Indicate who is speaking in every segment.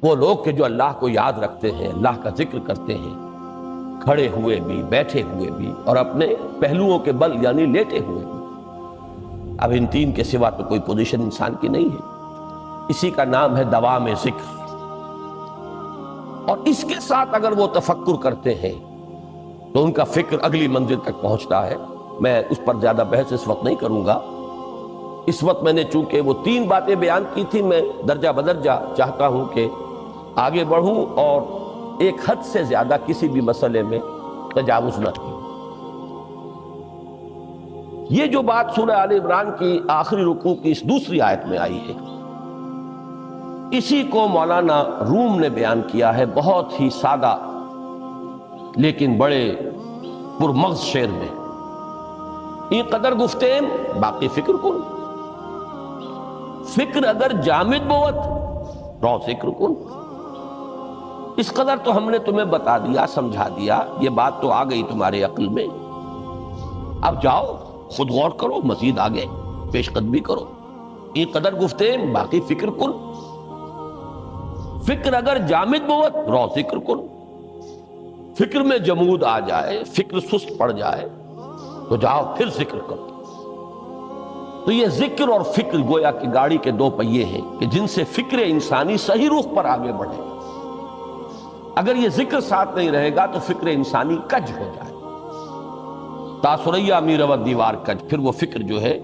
Speaker 1: وہ لوگ کہ جو اللہ کو یاد رکھتے ہیں، اللہ کا ذکر کرتے ہیں، کھڑے ہوئے بھی، بیٹھے ہوئے بھی، اور اپنے پہلوؤں کے بل یعنی لیٹے ہوئے بھی۔ اب ان تین کے سوا تو کوئی پوزیشن انسان کی نہیں ہے۔ اسی کا نام ہے دوام ذکر۔ اور اس کے ساتھ اگر وہ تفکر کرتے ہیں تو ان کا فکر اگلی منزل تک پہنچتا ہے۔ میں اس پر زیادہ بحث اس وقت نہیں کروں گا۔ اس وقت میں نے چونکہ وہ تین باتیں بیان کی تھی، میں درجہ بدرجہ چاہتا ہوں کہ آگے بڑھوں اور ایک حد سے زیادہ کسی بھی مسئلے میں تجاوز نہ کی۔ یہ جو بات سورہ آل عمران کی آخری رکوع کی اس دوسری آیت میں آئی ہے، اسی کو مولانا روم نے بیان کیا ہے بہت ہی سادہ لیکن بڑے پرمغز شعر میں۔ این قدر گفتیم باقی فکر کن، فکر اگر جامد بوت رو ذکر کن۔ اس قدر تو ہم نے تمہیں بتا دیا، سمجھا دیا، یہ بات تو آ گئی تمہارے عقل میں، اب جاؤ خود غور کرو، مزید آگے پیش قدمی کرو۔ این قدر گفتیم باقی فکر کن، فکر اگر جامد بوت رو ذکر کن۔ فکر میں جمود آ جائے، فکر سست پڑ جائے تو جاؤ پھر ذکر کرو۔ تو یہ ذکر اور فکر گویا کہ گاڑی کے دو پہیے ہیں کہ جن سے فکر انسانی صحیح رخ پر آگے بڑھے۔ اگر یہ ذکر ساتھ نہیں رہے گا تو فکر انسانی کج ہو جائے، تاثریا میرا دیوار کج۔ پھر وہ فکر جو ہے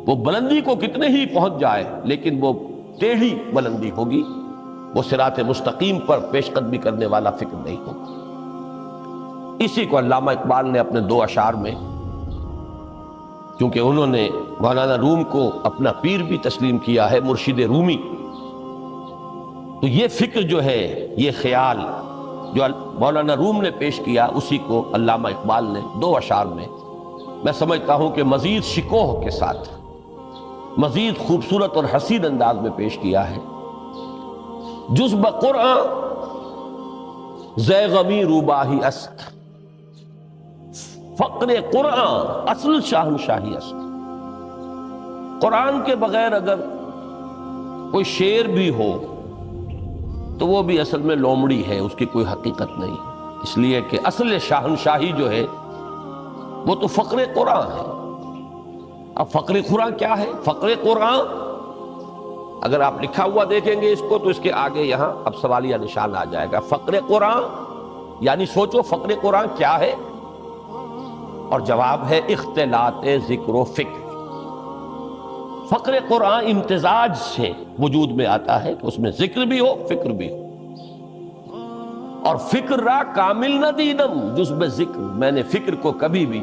Speaker 1: وہ بلندی کو کتنے ہی پہنچ جائے لیکن وہ ٹیڑھی بلندی ہوگی، وہ صراط مستقیم پر پیش قدمی کرنے والا فکر نہیں ہوگا۔ اسی کو علامہ اقبال نے اپنے دو اشعار میں، کیونکہ انہوں نے مولانا روم کو اپنا پیر بھی تسلیم کیا ہے، مرشد رومی، تو یہ فکر جو ہے، یہ خیال جو مولانا روم نے پیش کیا، اسی کو علامہ اقبال نے دو اشعار میں میں سمجھتا ہوں کہ مزید شکوہ کے ساتھ، مزید خوبصورت اور حسین انداز میں پیش کیا ہے۔ جز بقرآن زے غمی روباہی است، فقر قرآن اصل شاہنشاہی است۔ قرآن کے بغیر اگر کوئی شعر بھی ہو تو وہ بھی اصل میں لومڑی ہے، اس کی کوئی حقیقت نہیں، اس لیے کہ اصل شاہنشاہی جو ہے وہ تو فقر قرآن ہے۔ اب فقر قرآن کیا ہے؟ فقر قرآن اگر آپ لکھا ہوا دیکھیں گے اس کو تو اس کے آگے یہاں اب سوالیہ نشان آ جائے گا۔ فقر قرآن یعنی سوچو فقر قرآن کیا ہے، اور جواب ہے اختلاط ذکر و فکر۔ فقر قرآن امتزاج سے وجود میں آتا ہے کہ اس میں ذکر بھی ہو، فکر بھی ہو۔ اور فکر را کامل نہ دیدم جز بے ذکر، میں نے فکر کو کبھی بھی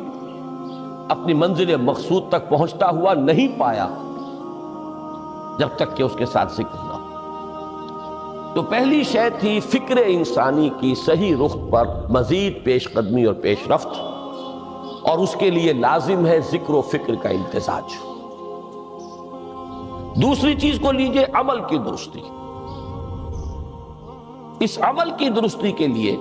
Speaker 1: اپنی منزل مقصود تک پہنچتا ہوا نہیں پایا جب تک کہ اس کے ساتھ ذکر نہ ہو۔ تو پہلی شے تھی فکر انسانی کی صحیح رخ پر مزید پیش قدمی اور پیش رفت، اور اس کے لیے لازم ہے ذکر و فکر کا امتزاج۔ دوسری چیز کو لیجئے عمل کی درستی۔ اس عمل کی درستی کے لیے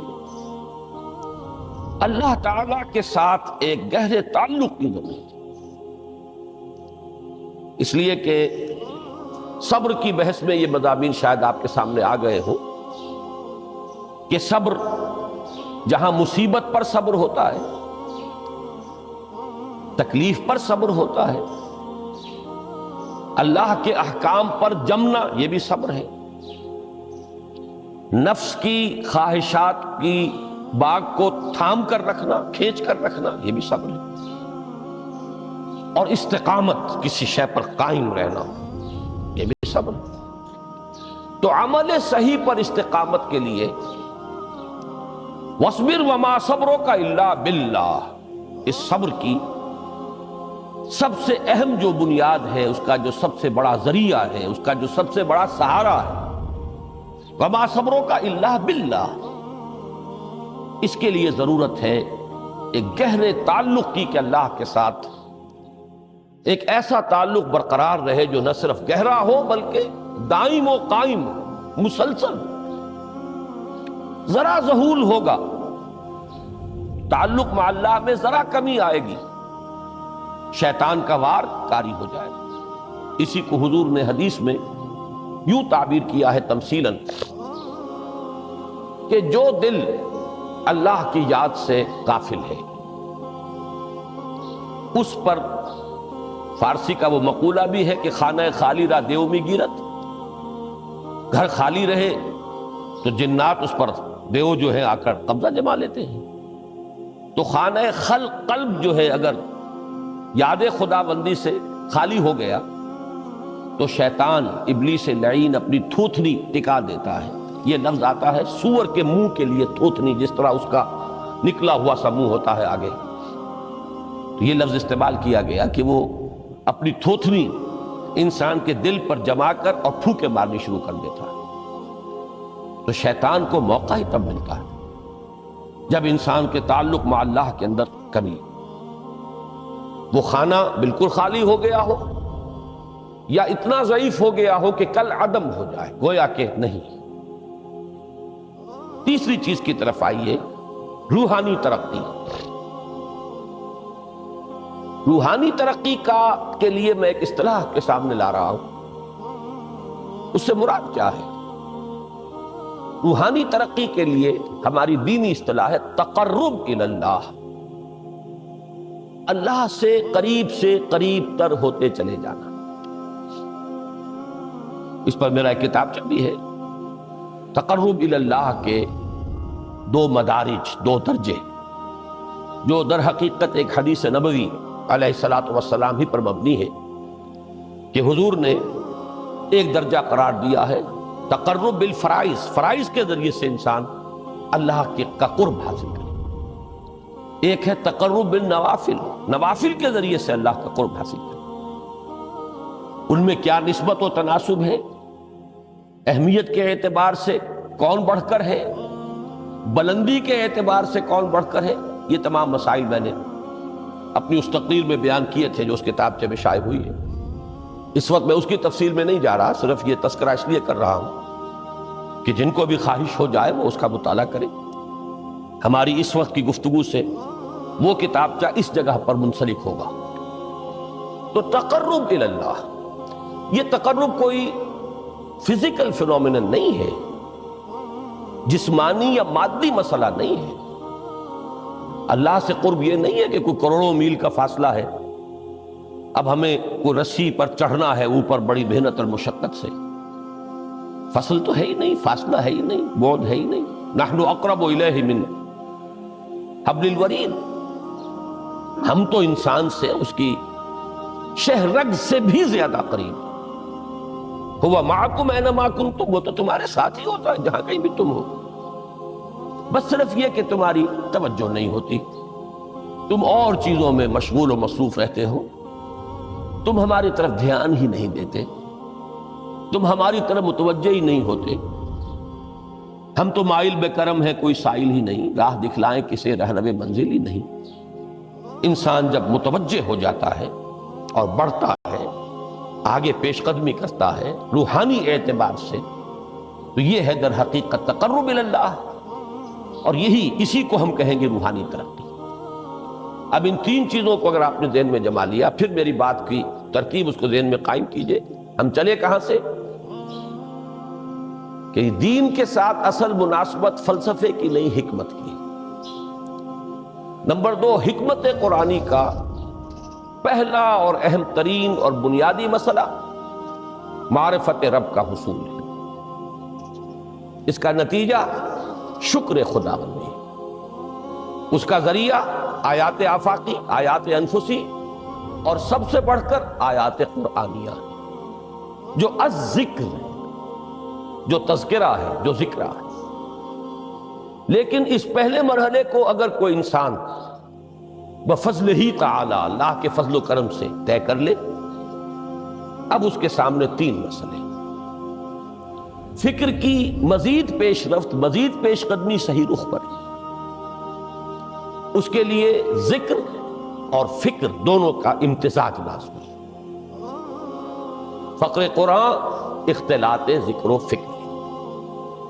Speaker 1: اللہ تعالی کے ساتھ ایک گہرے تعلق کی ضرورت ہے، اس لیے کہ صبر کی بحث میں یہ مضامین شاید آپ کے سامنے آ گئے ہو کہ صبر، جہاں مصیبت پر صبر ہوتا ہے، تکلیف پر صبر ہوتا ہے، اللہ کے احکام پر جمنا یہ بھی صبر ہے، نفس کی خواہشات کی باغ کو تھام کر رکھنا، کھینچ کر رکھنا یہ بھی صبر ہے، اور استقامت کسی شے پر قائم رہنا یہ بھی صبر ہے۔ تو عمل صحیح پر استقامت کے لیے وَاصْبِرْ وَمَا صَبْرُكَ إِلَّا بِاللَّهِ، اس صبر کی سب سے اہم جو بنیاد ہے، اس کا جو سب سے بڑا ذریعہ ہے، اس کا جو سب سے بڑا سہارا ہے، وَمَا صَبْرُكَ إِلَّا بِاللَّهِ، اس کے لیے ضرورت ہے ایک گہرے تعلق کی کہ اللہ کے ساتھ ایک ایسا تعلق برقرار رہے جو نہ صرف گہرا ہو بلکہ دائم و قائم، مسلسل۔ ذرا ظہول ہوگا تعلق مع اللہ میں، ذرا کمی آئے گی، شیطان کا وار کاری ہو جائے گا۔ اسی کو حضور نے حدیث میں یوں تعبیر کیا ہے تمثیلاً کہ جو دل اللہ کی یاد سے غافل ہے اس پر فارسی کا وہ مقولہ بھی ہے کہ خانہ خالی را دیو می گیرت، گھر خالی رہے تو جنات اس پر دیو جو ہے آ کر قبضہ جما لیتے ہیں۔ تو خانہ قلب جو ہے اگر یاد خدا بندی سے خالی ہو گیا تو شیطان ابلیس لعین اپنی تھوتنی ٹکا دیتا ہے۔ یہ لفظ آتا ہے سور کے منہ کے لیے تھوتنی، جس طرح اس کا نکلا ہوا سا منہ ہوتا ہے آگے، تو یہ لفظ استعمال کیا گیا کہ وہ اپنی تھوتنی انسان کے دل پر جما کر اور پھوکے مارنی شروع کر دیتا ہے۔ تو شیطان کو موقع ہی تب ملتا ہے جب انسان کے تعلق مع اللہ کے اندر کمی، وہ خانہ بالکل خالی ہو گیا ہو یا اتنا ضعیف ہو گیا ہو کہ کل عدم ہو جائے، گویا کہ نہیں۔ تیسری چیز کی طرف آئیے، روحانی ترقی۔ روحانی ترقی کے لیے میں ایک اصطلاح کے سامنے لا رہا ہوں، اس سے مراد کیا ہے؟ روحانی ترقی کے لیے ہماری دینی اصطلاح ہے تقرب الی اللہ، اللہ سے قریب تر ہوتے چلے جانا۔ اس پر میرا ایک کتاب بھی ہے، تقرب الی اللہ کے دو مدارج، دو درجے، جو در حقیقت ایک حدیث نبوی علیہ الصلوۃ والسلام ہی پر مبنی ہے کہ حضور نے ایک درجہ قرار دیا ہے تقرب بالفرائض، فرائض کے ذریعے سے انسان اللہ کا قرب حاصل کرے۔ ایک ہے تقرب بالنوافل، نوافل کے ذریعے سے اللہ کا قرب حاصل کرے۔ ان میں کیا نسبت و تناسب ہے، اہمیت کے اعتبار سے کون بڑھ کر ہے، بلندی کے اعتبار سے کون بڑھ کر ہے، یہ تمام مسائل میں نے اپنی اس تقریر میں بیان کیے تھے جو اس کتابچے میں شائع ہوئی ہے۔ اس وقت میں اس کی تفصیل میں نہیں جا رہا، صرف یہ تذکرہ اس لیے کر رہا ہوں کہ جن کو بھی خواہش ہو جائے وہ اس کا مطالعہ کرے۔ ہماری اس وقت کی گفتگو سے وہ کتابچہ اس جگہ پر منسلک ہوگا۔ تو تقرب الی اللہ، یہ تقرب کوئی فزیکل فینومینن نہیں ہے، جسمانی یا مادی مسئلہ نہیں ہے۔ اللہ سے قرب یہ نہیں ہے کہ کوئی کروڑوں میل کا فاصلہ ہے، اب ہمیں کوئی رسی پر چڑھنا ہے اوپر بڑی محنت اور مشقت سے۔ فصل تو ہے ہی نہیں، فاصلہ ہے ہی نہیں، بعد ہے ہی نہیں۔ نحن اقرب الیہ من حبل الورید، ہم تو انسان سے اس کی شہرگ سے بھی زیادہ قریب۔ ہوا معکم اینما کنتم، وہ تو تمہارے ساتھ ہی ہوتا ہے جہاں کہیں بھی تم ہو، بس صرف یہ کہ تمہاری توجہ نہیں ہوتی، تم اور چیزوں میں مشغول و مصروف رہتے ہو، تم ہماری طرف دھیان ہی نہیں دیتے، تم ہماری طرف متوجہ ہی نہیں ہوتے۔ ہم تو مائل بے کرم ہے، کوئی سائل ہی نہیں، راہ دکھلائیں کسے رہنمے منزل ہی نہیں۔ انسان جب متوجہ ہو جاتا ہے اور بڑھتا ہے، آگے پیش قدمی کرتا ہے روحانی اعتبار سے، تو یہ ہے در حقیقت تقرب الی اللہ، اور اسی کو ہم کہیں گے روحانی ترقی۔ اب ان تین چیزوں کو اگر آپ نے ذہن میں جما لیا، پھر میری بات کی ترتیب اس کو ذہن میں قائم کیجئے۔ ہم چلے کہاں سے؟ کہ دین کے ساتھ اصل مناسبت فلسفے کی نہیں، حکمت کی۔ نمبر 2، حکمت قرآنی کا پہلا اور اہم ترین اور بنیادی مسئلہ معرفت رب کا حصول ہے۔ اس کا نتیجہ شکر خدا بندی، اس کا ذریعہ آیات آفاقی، آیات انفسی، اور سب سے بڑھ کر آیات قرآنیہ، جو الذکر ہے، جو تذکرہ ہے، جو ذکرہ ہے۔ لیکن اس پہلے مرحلے کو اگر کوئی انسان بفضل ہی تعالی، اللہ کے فضل و کرم سے طے کر لے، اب اس کے سامنے تین مسئلے، فکر کی مزید پیش رفت، مزید پیش قدمی صحیح رخ پر، اس کے لیے ذکر اور فکر دونوں کا امتزاج لازمی۔ فقر قرآن اختلاط ذکر و فکر۔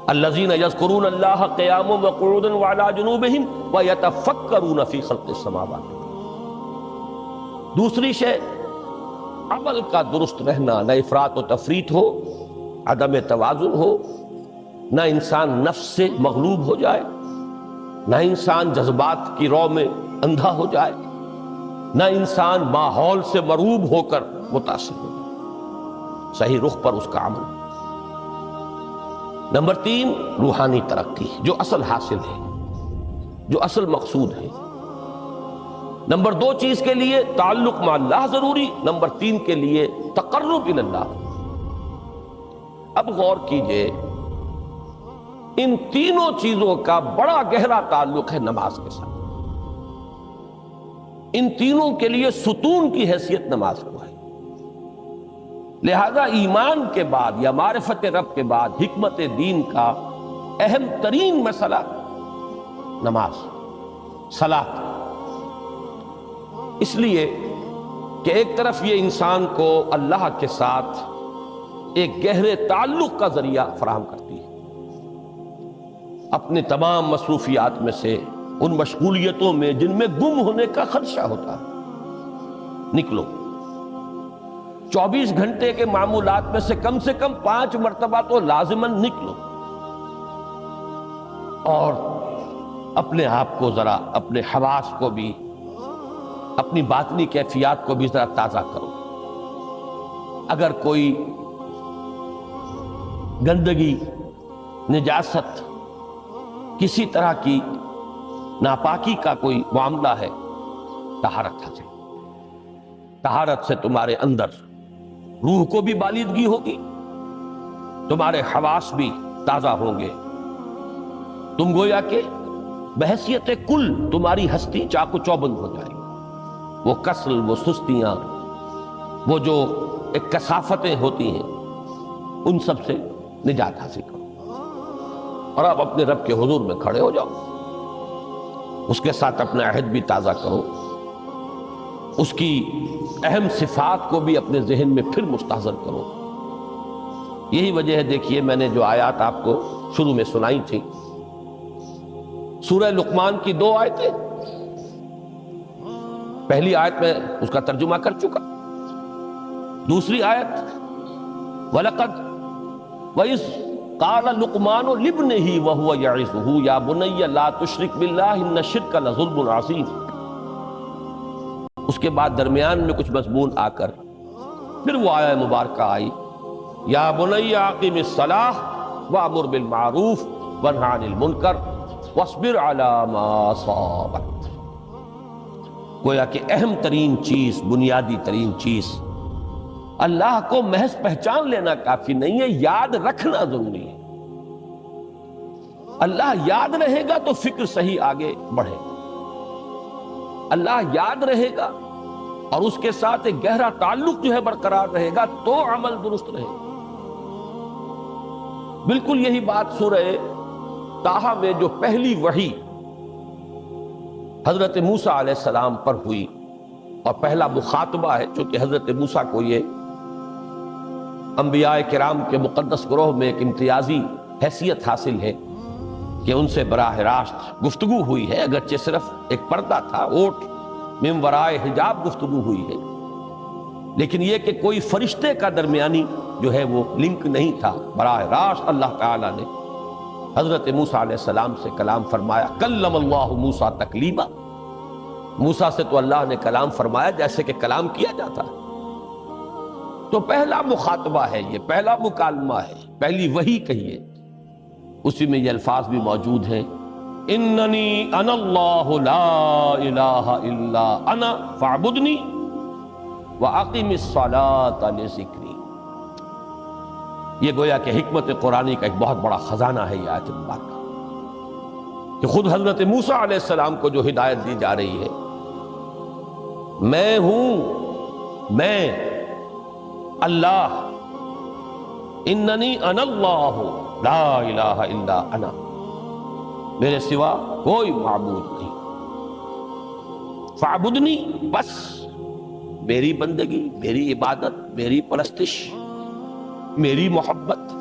Speaker 1: الذین یذکرون اللہ قیاما وقعودا وعلی جنوبہم ویتفکرون فی خلق السماوات۔ دوسری شے عمل کا درست رہنا، نہ افراط و تفریط ہو، عدم توازن ہو، نہ انسان نفس سے مغلوب ہو جائے، نہ انسان جذبات کی رو میں اندھا ہو جائے، نہ انسان ماحول سے مرعوب ہو کر متاثر ہو جائے، صحیح رخ پر اس کا عمل۔ نمبر 3، روحانی ترقی، جو اصل حاصل ہے، جو اصل مقصود ہے۔ نمبر 2 چیز کے لیے تعلق مع اللہ ضروری، نمبر 3 کے لیے تقرب الی اللہ۔ اب غور کیجئے، ان تینوں چیزوں کا بڑا گہرا تعلق ہے نماز کے ساتھ۔ ان تینوں کے لیے ستون کی حیثیت نماز کو ہے۔ لہذا ایمان کے بعد یا معرفت رب کے بعد حکمت دین کا اہم ترین مسئلہ نماز، صلاۃ۔ اس لیے کہ ایک طرف یہ انسان کو اللہ کے ساتھ ایک گہرے تعلق کا ذریعہ فراہم کرتی ہے۔ اپنے تمام مصروفیات میں سے، ان مشغولیتوں میں جن میں گم ہونے کا خدشہ ہوتا ہے، نکلو۔ 24 گھنٹے کے معمولات میں سے کم 5 مرتبہ تو لازماً نکلو، اور اپنے آپ کو ذرا، اپنے حواس کو بھی، اپنی باطنی کیفیات کو بھی ذرا تازہ کرو۔ اگر کوئی گندگی، نجاست، کسی طرح کی ناپاکی کا کوئی معاملہ ہے، طہارت حاصل۔ طہارت سے تمہارے اندر روح کو بھی بالیدگی ہوگی، تمہارے حواس بھی تازہ ہوں گے، تم گویا کہ بحیثیت کل تمہاری ہستی چاق و چوبند ہو جائے گی۔ وہ کسل، وہ سستیاں، وہ جو ایک کثافتیں ہوتی ہیں، ان سب سے نجات حاصل کرو، اور اب اپنے رب کے حضور میں کھڑے ہو جاؤ۔ اس کے ساتھ اپنا عہد بھی تازہ کرو، اس کی اہم صفات کو بھی اپنے ذہن میں پھر مستحضر کرو۔ یہی وجہ ہے، دیکھیے میں نے جو آیات آپ کو شروع میں سنائی تھی، سورہ لقمان کی 2 آیتیں، پہلی آیت میں اس کا ترجمہ کر چکا، دوسری آیت وَلَقَدْ وَإِذْ قَالَ لُقْمَانُ لِابْنِهِ وَهُوَ يَعِظُهُ يَا بُنَيَّ لَا تُشْرِكْ بِاللَّهِ إِنَّ الشِّرْكَ لَظُلْمٌ عَظِيمٌ۔ اس کے بعد درمیان میں کچھ مضمون آ کر پھر وہ آیہ مبارکہ آئی، یا بنی اقیم الصلاۃ وامر بالمعروف وانہ عن المنکر واصبر علی ما اصابک۔ گویا کہ اہم ترین چیز، بنیادی ترین چیز، اللہ کو محض پہچان لینا کافی نہیں ہے، یاد رکھنا ضروری ہے۔ اللہ یاد رہے گا تو فکر صحیح آگے بڑھے گا، اللہ یاد رہے گا اور اس کے ساتھ ایک گہرا تعلق جو ہے برقرار رہے گا تو عمل درست رہے گا۔ بالکل یہی بات سورہ طٰہٰ میں جو پہلی وحی حضرت موسیٰ علیہ السلام پر ہوئی، اور پہلا مخاطبہ ہے، چونکہ حضرت موسیٰ کو یہ انبیاء کرام کے مقدس گروہ میں ایک امتیازی حیثیت حاصل ہے کہ ان سے براہ راست گفتگو ہوئی ہے، اگرچہ صرف ایک پردہ تھا، اوٹ من ورائے حجاب گفتگو ہوئی ہے، لیکن یہ کہ کوئی فرشتے کا درمیانی جو ہے وہ لنک نہیں تھا، براہ راست اللہ تعالیٰ نے حضرت موسیٰ علیہ السلام سے کلام فرمایا۔ کلم اللہ موسیٰ تکلیما، موسیٰ سے تو اللہ نے کلام فرمایا جیسے کہ کلام کیا جاتا ہے۔ تو پہلا مخاطبہ ہے، یہ پہلا مکالمہ ہے، پہلی وحی کہیے، اسی میں یہ الفاظ بھی موجود ہیں، اننی انا اللہ لا الہ الا انا فاعبدنی واقم الصلاۃ لذکری۔ یہ گویا کہ حکمت قرآنی کا ایک بہت بڑا خزانہ ہے یہ آیت مبارکہ، کہ خود حضرت موسیٰ علیہ السلام کو جو ہدایت دی جا رہی ہے، میں ہوں، میں اللہ، اننی انا اللہ لا الہ الا انا، میرے سوا کوئی معبود نہیں، فاعبدنی، بس میری بندگی، میری عبادت، میری پرستش، میری محبت،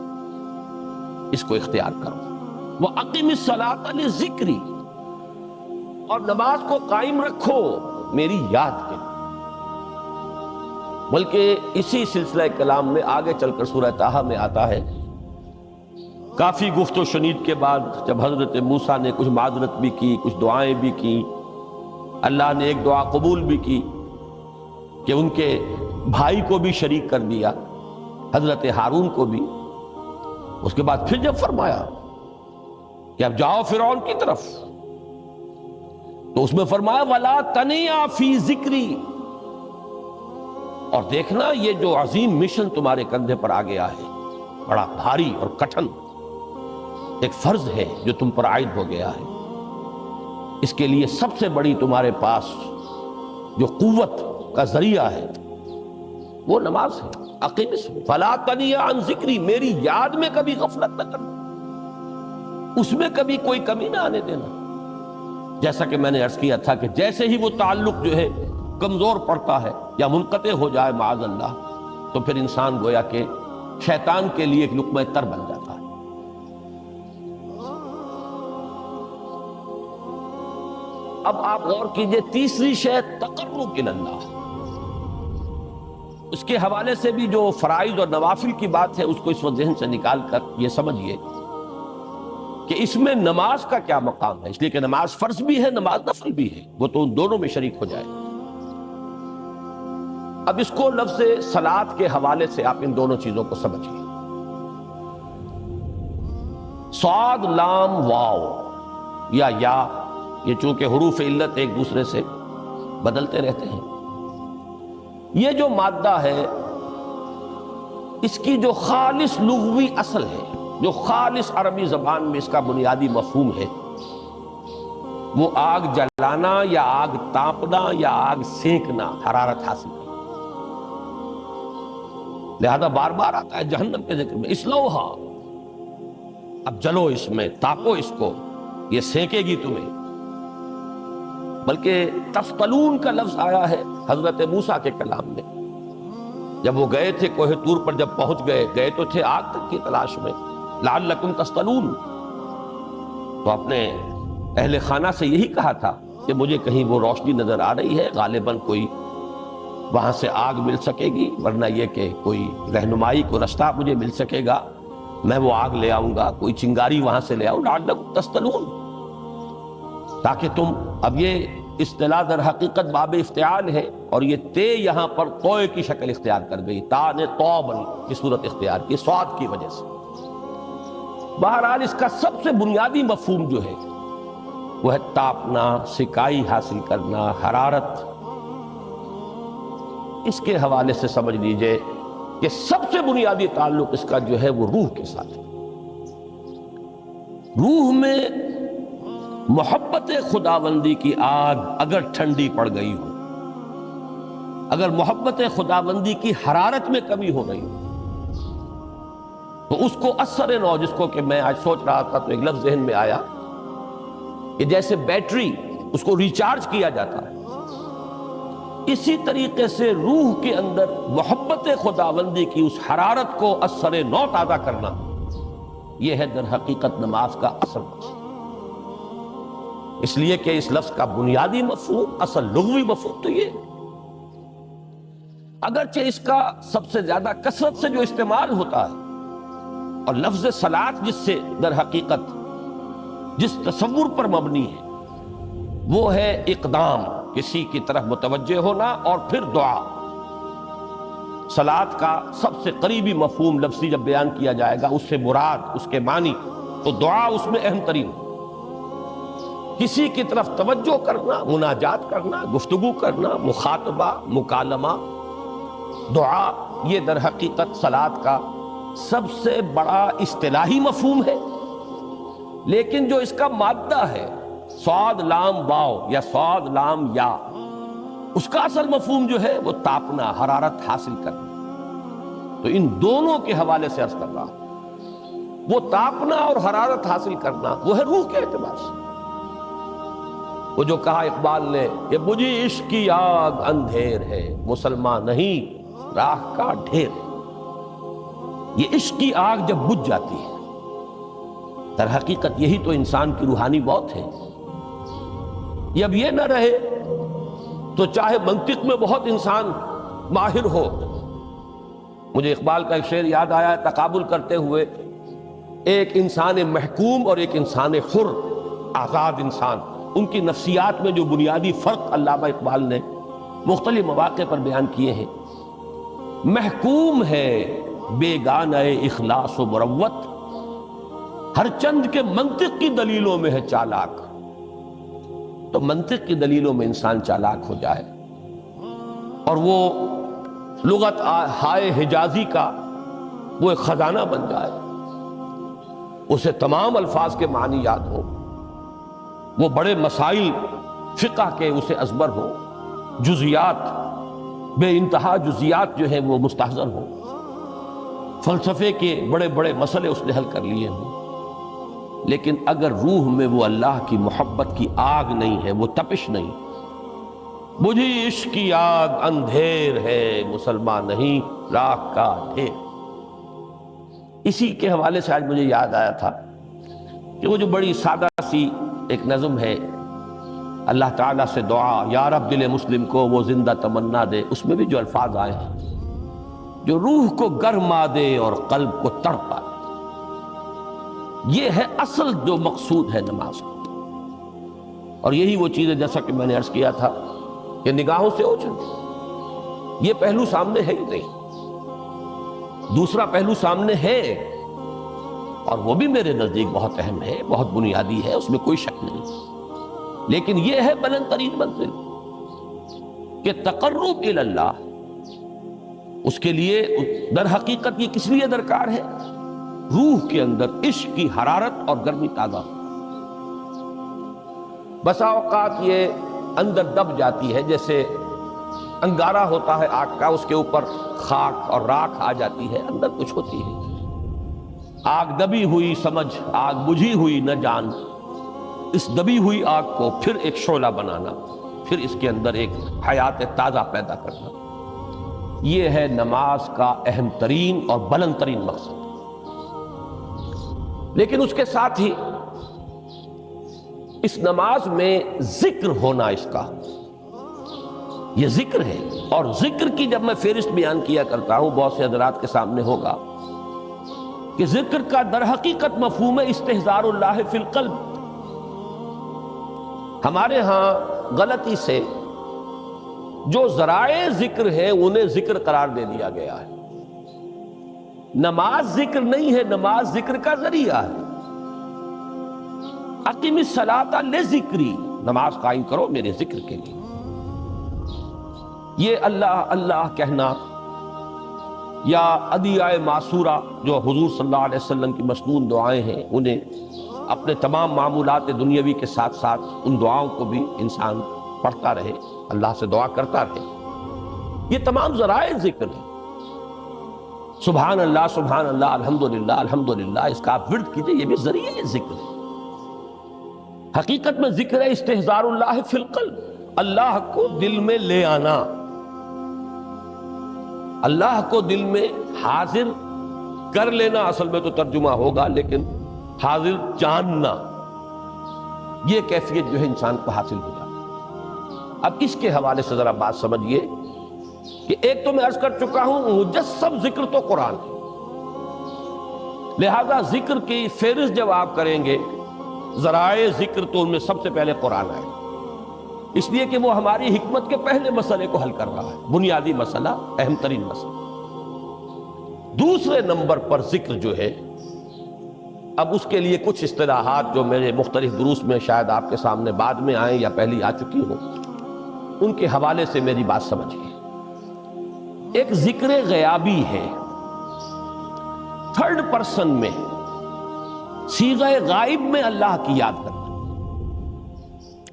Speaker 1: اس کو اختیار کرو۔ وَأَقِمِ الصَّلَاةَ لِذِكْرِي، اور نماز کو قائم رکھو میری یاد کے لیے۔ بلکہ اسی سلسلہ کلام میں آگے چل کر سورہ طٰہٰ میں آتا ہے کافی گفت و شنید کے بعد جب حضرت موسیٰ نے کچھ معذرت بھی کی، کچھ دعائیں بھی کی، اللہ نے ایک دعا قبول بھی کی کہ ان کے بھائی کو بھی شریک کر دیا، حضرت ہارون کو بھی۔ اس کے بعد پھر جب فرمایا کہ اب جاؤ فرعون کی طرف، تو اس میں فرمایا وَلَا تَنِيَا فِي ذِكْرِي، اور دیکھنا یہ جو عظیم مشن تمہارے کندھے پر آ گیا ہے، بڑا بھاری اور کٹھن ایک فرض ہے جو تم پر عائد ہو گیا ہے، اس کے لیے سب سے بڑی تمہارے پاس جو قوت کا ذریعہ ہے وہ نماز ہے۔ اقیم فَلَا تَنِيَا عَنْ ذِكْرِي، میری یاد میں کبھی غفلت نہ کرنا، اس میں کبھی کوئی کمی نہ آنے دینا۔ جیسا کہ میں نے عرض کیا تھا کہ جیسے ہی وہ تعلق جو ہے کمزور پڑتا ہے یا منقطع ہو جائے معاذ اللہ، تو پھر انسان گویا کہ شیطان کے لیے ایک لقمہ تر بن جاتا ہے۔ اب آپ غور کیجئے، تیسری شے تقرب الی اللہ، اس کے حوالے سے بھی جو فرائض اور نوافل کی بات ہے اس کو اس وقت ذہن سے نکال کر یہ سمجھیے کہ اس میں نماز کا کیا مقام ہے، اس لیے کہ نماز فرض بھی ہے، نماز نفل بھی ہے، وہ تو ان دونوں میں شریک ہو جائے۔ اب اس کو لفظ صلاۃ کے حوالے سے آپ ان دونوں چیزوں کو سمجھیے۔ صاد لام واو یا یہ چونکہ حروف علت ایک دوسرے سے بدلتے رہتے ہیں، یہ جو مادہ ہے اس کی جو خالص لغوی اصل ہے، جو خالص عربی زبان میں اس کا بنیادی مفہوم ہے، وہ آگ جلانا یا آگ تاپنا یا آگ سینکنا، حرارت حاصل کرنا۔ لہذا بار بار آتا ہے جہنم کے ذکر میں اسلوہا، اب جلو اس میں، تاپو اس کو، یہ سینکے گی تمہیں۔ بلکہ تفتلون کا لفظ آیا ہے حضرت موسیٰ کے کلام میں، جب وہ گئے تھے کوہ طور پر، جب پہنچ گئے تو تھے آگ تک کی تلاش میں، لعلکم تستلون، تو اپنے اہل خانہ سے یہی کہا تھا کہ مجھے کہیں وہ روشنی نظر آ رہی ہے، غالباً کوئی وہاں سے آگ مل سکے گی، ورنہ یہ کہ کوئی رہنمائی کو رستہ مجھے مل سکے گا، میں وہ آگ لے آؤں گا، کوئی چنگاری وہاں سے لے آؤں، لعلکم تستلون، تاکہ تم، اب یہ اصطلاح در حقیقت باب افتعال ہے، اور یہ تے یہاں پر توئے کی شکل اختیار کر گئی، تا نے توبن کی صورت اختیار کی سواد کی وجہ سے۔ بہرحال اس کا سب سے بنیادی مفہوم جو ہے وہ ہے تاپنا، سکائی حاصل کرنا، حرارت۔ اس کے حوالے سے سمجھ لیجئے کہ سب سے بنیادی تعلق اس کا جو ہے وہ روح کے ساتھ ہے۔ روح میں محبت خداوندی کی آگ اگر ٹھنڈی پڑ گئی ہو، اگر محبت خداوندی کی حرارت میں کمی ہو رہی ہو، تو اس کو اثر نو، جس کو کہ میں آج سوچ رہا تھا تو ایک لفظ ذہن میں آیا کہ جیسے بیٹری اس کو ریچارج کیا جاتا ہے، اسی طریقے سے روح کے اندر محبت خداوندی کی اس حرارت کو اثر نو تازہ کرنا، یہ ہے در حقیقت نماز کا اصل مقصد۔ اس لیے کہ اس لفظ کا بنیادی مفہوم، اصل لغوی مفہوم تو یہ، اگرچہ اس کا سب سے زیادہ کثرت سے جو استعمال ہوتا ہے، اور لفظ صلاۃ جس سے در حقیقت جس تصور پر مبنی ہے وہ ہے اقدام، کسی کی طرف متوجہ ہونا اور پھر دعا۔ صلاۃ کا سب سے قریبی مفہوم لفظی جب بیان کیا جائے گا، اس سے مراد، اس کے معنی، تو دعا اس میں اہم ترین، کسی کی طرف توجہ کرنا، مناجات کرنا، گفتگو کرنا، مخاطبہ، مکالمہ، دعا، یہ در حقیقت صلاۃ کا سب سے بڑا اصطلاحی مفہوم ہے۔ لیکن جو اس کا مادہ ہے، صاد لام واو یا صاد لام یا، اس کا اصل مفہوم جو ہے وہ تاپنا، حرارت حاصل کرنا۔ تو ان دونوں کے حوالے سے عرض کر رہا ہوں، وہ تاپنا اور حرارت حاصل کرنا وہ ہے روح کے اعتبار سے۔ وہ جو کہا اقبال نے کہ مجھے عشق کی آگ اندھیر ہے، مسلمان نہیں راہ کا ڈھیر۔ یہ عشق کی آگ جب بجھ جاتی ہے، در حقیقت یہی تو انسان کی روحانی موت ہے۔ یہ اب یہ نہ رہے تو چاہے منطق میں بہت انسان ماہر ہو، مجھے اقبال کا ایک شعر یاد آیا ہے تقابل کرتے ہوئے ایک انسان محکوم اور ایک انسان حر، آزاد انسان، ان کی نفسیات میں جو بنیادی فرق علامہ اقبال نے مختلف مواقع پر بیان کیے ہیں۔ محکوم ہے بیگانہ اخلاص و مروت، ہر چند کے منطق کی دلیلوں میں ہے چالاک۔ تو منطق کی دلیلوں میں انسان چالاک ہو جائے اور وہ لغت ہائے حجازی کا وہ ایک خزانہ بن جائے، اسے تمام الفاظ کے معنی یاد ہو، وہ بڑے مسائل فقہ کے اسے ازبر ہو، جزیات بے انتہا جزیات جو ہیں وہ مستحضر ہو، فلسفے کے بڑے بڑے مسئلے اس نے حل کر لیے ہوں، لیکن اگر روح میں وہ اللہ کی محبت کی آگ نہیں ہے، وہ تپش نہیں، بجھی عشق کی آگ اندھیر ہے مسلمان نہیں راکھ کا ڈھیر۔ اسی کے حوالے سے آج مجھے یاد آیا تھا کہ وہ جو بڑی سادہ سی ایک نظم ہے، اللہ تعالیٰ سے دعا یا رب دل مسلم کو وہ زندہ تمنا دے، اس میں بھی جو الفاظ آئے ہیں جو روح کو گرما دے اور قلب کو تڑپا دے، یہ ہے اصل جو مقصود ہے نماز کا۔ اور یہی وہ چیز ہے جیسا کہ میں نے عرض کیا تھا کہ نگاہوں سے اوجھل، یہ پہلو سامنے ہے ہی نہیں، دوسرا پہلو سامنے ہے اور وہ بھی میرے نزدیک بہت اہم ہے، بہت بنیادی ہے، اس میں کوئی شک نہیں، لیکن یہ ہے بلند ترین منزل کہ تقرب الی اللہ، اس کے لیے در حقیقت یہ کس لیے درکار ہے؟ روح کے اندر عشق کی حرارت اور گرمی تازہ ہو۔ بسا اوقات یہ اندر دب جاتی ہے، جیسے انگارہ ہوتا ہے آگ کا، اس کے اوپر خاک اور راکھ آ جاتی ہے، اندر کچھ ہوتی ہے، آگ دبی ہوئی سمجھ، آگ بجھی ہوئی نہ جان، اس دبی ہوئی آگ کو پھر ایک شعلہ بنانا، پھر اس کے اندر ایک حیات تازہ پیدا کرنا، یہ ہے نماز کا اہم ترین اور بلند ترین مقصد۔ لیکن اس کے ساتھ ہی اس نماز میں ذکر ہونا، اس کا یہ ذکر ہے، اور ذکر کی جب میں فہرست بیان کیا کرتا ہوں بہت سے حضرات کے سامنے ہوگا کہ ذکر کا در حقیقت مفہوم ہے استحضار اللہ فی القلب۔ ہمارے ہاں غلطی سے جو ذرائع ذکر ہیں انہیں ذکر قرار دے دیا گیا ہے۔ نماز ذکر نہیں ہے، نماز ذکر کا ذریعہ ہے۔ اقیم الصلاۃ لذکری، نماز قائم کرو میرے ذکر کے لیے۔ یہ اللہ اللہ کہنا یا ادعیائے معصورہ جو حضور صلی اللہ علیہ وسلم کی مسنون دعائیں ہیں، انہیں اپنے تمام معمولات دنیاوی کے ساتھ ساتھ ان دعاؤں کو بھی انسان پڑھتا رہے، اللہ سے دعا کرتا رہے، یہ تمام ذرائع ذکر ہیں۔ سبحان اللہ الحمدللہ الحمدللہ، اس کا آپ ورد کیجئے، یہ بھی ذریعہ ذکر ہے۔ حقیقت میں ذکر ہے استحضار اللہ فی القلب، اللہ کو دل میں لے آنا، اللہ کو دل میں حاضر کر لینا، اصل میں تو ترجمہ ہوگا، لیکن حاضر جاننا، یہ کیفیت جو ہے انسان کو حاصل ہو جاتی۔ اب اس کے حوالے سے ذرا بات سمجھیے کہ ایک تو میں عرض کر چکا ہوں مجسم ذکر تو قرآن ہے، لہذا ذکر کی فہرست جب آپ کریں گے ذرائع ذکر تو ان میں سب سے پہلے قرآن آئے، اس لیے کہ وہ ہماری حکمت کے پہلے مسئلے کو حل کر رہا ہے، بنیادی مسئلہ، اہم ترین مسئلہ۔ دوسرے نمبر پر ذکر جو ہے، اب اس کے لیے کچھ اصطلاحات جو میرے مختلف دروس میں شاید آپ کے سامنے بعد میں آئیں یا پہلی آ چکی ہوں، ان کے حوالے سے میری بات سمجھیے۔ ایک ذکر غیابی ہے، تھرڈ پرسن میں، صیغہ غائب میں اللہ کی یاد کرنا،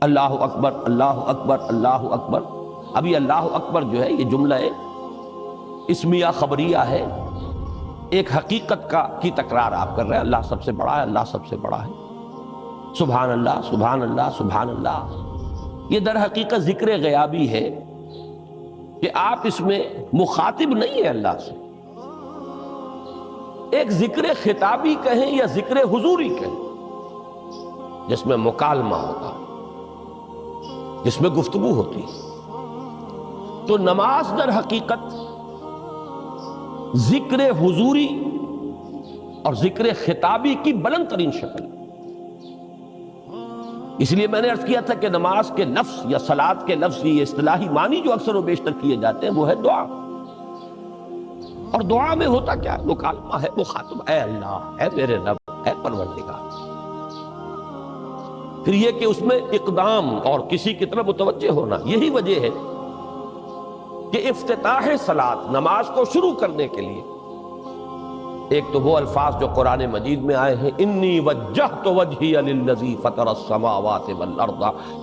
Speaker 1: اللہ اکبر اللہ اکبر اللہ اکبر۔ ابھی اللہ اکبر جو ہے یہ جملہ اسمیہ خبریہ ہے، ایک حقیقت کی تکرار آپ کر رہے ہیں، اللہ سب سے بڑا ہے، اللہ سب سے بڑا ہے، سبحان اللہ سبحان اللہ سبحان اللہ۔ یہ در حقیقت ذکر غیابی ہے کہ آپ اس میں مخاطب نہیں ہے اللہ سے، ایک ذکر خطابی کہیں یا ذکر حضوری کہیں، جس میں مکالمہ ہوتا، جس میں گفتگو ہوتی۔ تو نماز در حقیقت ذکر حضوری اور ذکر خطابی کی بلند ترین شکل. اس لیے میں نے عرض کیا تھا کہ نماز کے لفظ یا صلاۃ کے لفظ یہ اصطلاحی معنی جو اکثر و بیشتر کیے جاتے ہیں وہ ہے دعا. اور دعا میں ہوتا کیا ہے؟ مکالمہ ہے، مخاطب، اے اللہ، اے میرے رب، اے پروردگار. پھر یہ کہ اس میں اقدام اور کسی کی طرف متوجہ ہونا. یہی وجہ ہے کہ افتتاح صلاۃ، نماز کو شروع کرنے کے لیے، ایک تو وہ الفاظ جو قرآن مجید میں آئے ہیں، انی وجہت وجہی للذی فطر السماوات والارض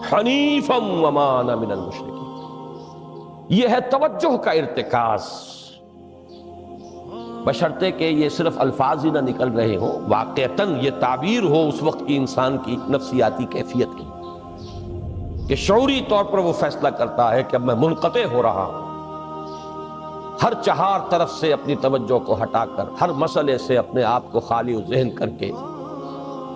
Speaker 1: حنیفا وما انا من المشرکین. یہ ہے توجہ کا ارتکاز، بشرطے کہ یہ صرف الفاظ ہی نہ نکل رہے ہوں، واقعتاً یہ تعبیر ہو اس وقت کی انسان کی نفسیاتی کیفیت کی، کہ شعوری طور پر وہ فیصلہ کرتا ہے کہ اب میں منقطع ہو رہا ہوں، ہر چہار طرف سے اپنی توجہ کو ہٹا کر، ہر مسئلے سے اپنے آپ کو خالی و ذہن کر کے،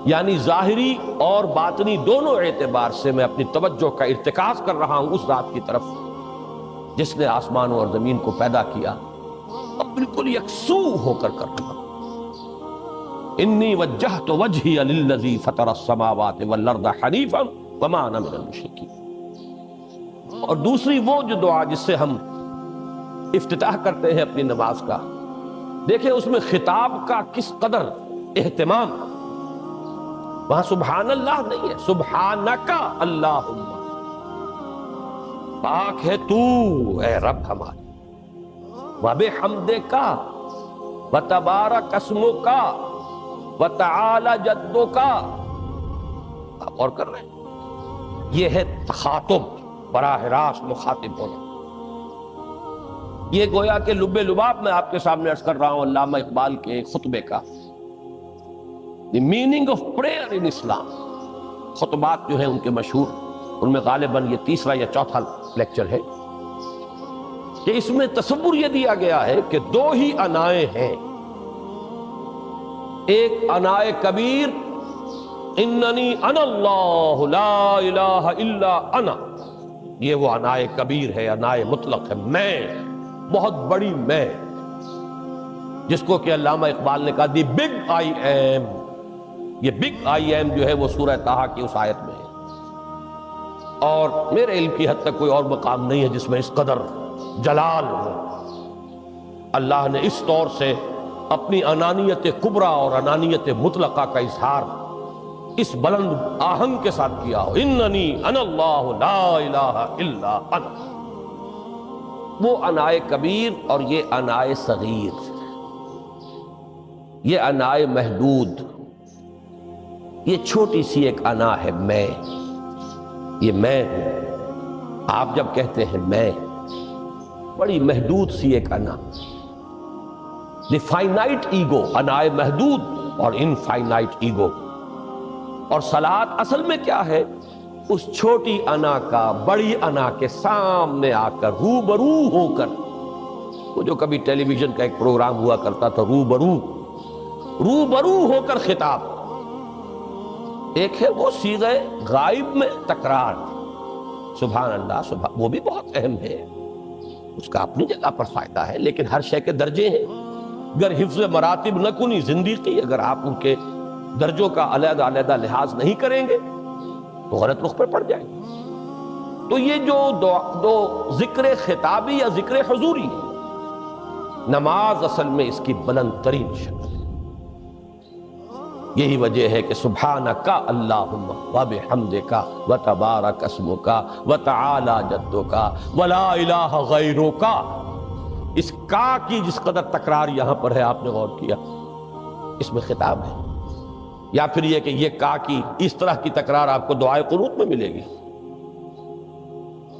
Speaker 1: یعنی ظاہری اور باطنی دونوں اعتبار سے میں اپنی توجہ کا ارتکاز کر رہا ہوں اس ذات کی طرف جس نے آسمانوں اور زمین کو پیدا کیا، اور بالکل یکسو ہو کر رہا ہوں. انی وجہت وجہی للذی فطر السماوات والارض حنیفا وما انا من المشرکین. اور دوسری وہ جو دعا جس سے ہم افتتاح کرتے ہیں اپنی نماز کا، دیکھیں اس میں خطاب کا کس قدر اہتمام. وہاں سبحان اللہ نہیں ہے، سبحانک اللہم، پاک ہے تو اے رب ہمارے، وبحمدک وتبارک اسمک وتعالی جدک. اور کر رہے ہیں، یہ ہے تخاطب، براہ راست مخاطب ہونا. یہ گویا کہ لب لباب میں آپ کے سامنے عرض کر رہا ہوں علامہ اقبال کے خطبے کا، دی میننگ آف پریئر ان اسلام. خطبات جو ہیں ان کے مشہور، ان میں غالباً یہ تیسرا یا چوتھا لیکچر ہے، کہ اس میں تصور یہ دیا گیا ہے کہ دو ہی انائیں ہیں. ایک انائے کبیر، اننی انا اللہ لا الہ الا انا، یہ وہ انائے کبیر ہے، انائے مطلق ہے، میں، بہت بڑی میں، جس کو کہ علامہ اقبال نے کہا دی بگ آئی ایم. یہ بگ آئی ایم جو ہے وہ سورہ طٰہٰ کی اس آیت میں ہے، اور میرے علم کی حد تک کوئی اور مقام نہیں ہے جس میں اس قدر جلال ہو. اللہ نے اس طور سے اپنی انانیت کبریٰ اور انانیت مطلقہ کا اظہار اس بلند آہنگ کے ساتھ کیا ہو، اننی انا اللہ لا الہ الا انا. وہ انائے کبیر اور یہ انائے صغیر، یہ انائے محدود، یہ چھوٹی سی ایک انا ہے میں. یہ میں ہوں. آپ جب کہتے ہیں میں، بڑی محدود سی ایک انا، دی فائنائٹ ایگو، انائے محدود اور انفائنائٹ ایگو. اور صلاۃ اصل میں کیا ہے؟ اس چھوٹی انا کا بڑی انا کے سامنے آ کر، روبرو ہو کر، وہ جو کبھی ٹیلی ویژن کا ایک پروگرام ہوا کرتا تھا، روبرو ہو کر خطاب. ایک ہے وہ صیغہ غائب میں تکرار، سبحان اللہ، سبحان، وہ بھی بہت اہم ہے، اس کا اپنی جگہ پر فائدہ ہے، لیکن ہر شے کے درجے ہیں. اگر حفظ مراتب نہ کنی زندگی، اگر آپ ان کے درجوں کا علیحدہ علیحدہ لحاظ نہیں کریں گے تو غلط رخ پر پڑ جائیں گے. تو یہ جو دو ذکر خطابی یا ذکر حضوری ہے، نماز اصل میں اس کی بلند ترین شکل ہے. یہی وجہ ہے کہ سبحانک اللہم وبحمدک وتبارک اسمک وتعالی جدک ولا الہ غیرک. اس کا کی جس قدر تکرار یہاں پر ہے، آپ نے غور کیا، اس میں خطاب ہے. یا پھر یہ کہ یہ کا کی اس طرح کی تکرار آپ کو دعائے قنوت میں ملے گی.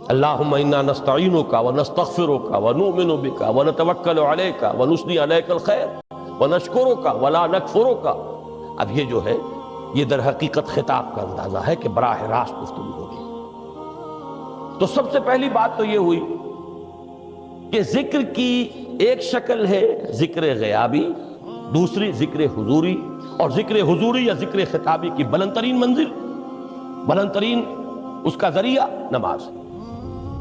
Speaker 1: اللہم انا نستعینک ونستغفرک ونؤمن بک ونتوکل علیک ونثنی علیک الخیر ونشکرک ولا نکفرک. اب یہ جو ہے یہ در حقیقت خطاب کا اندازہ ہے کہ براہ راست گفتگو ہوگی. تو سب سے پہلی بات تو یہ ہوئی کہ ذکر کی ایک شکل ہے ذکر غیابی، دوسری ذکر حضوری، اور ذکر حضوری یا ذکر خطابی کی بلند ترین منزل، بلند ترین اس کا ذریعہ نماز.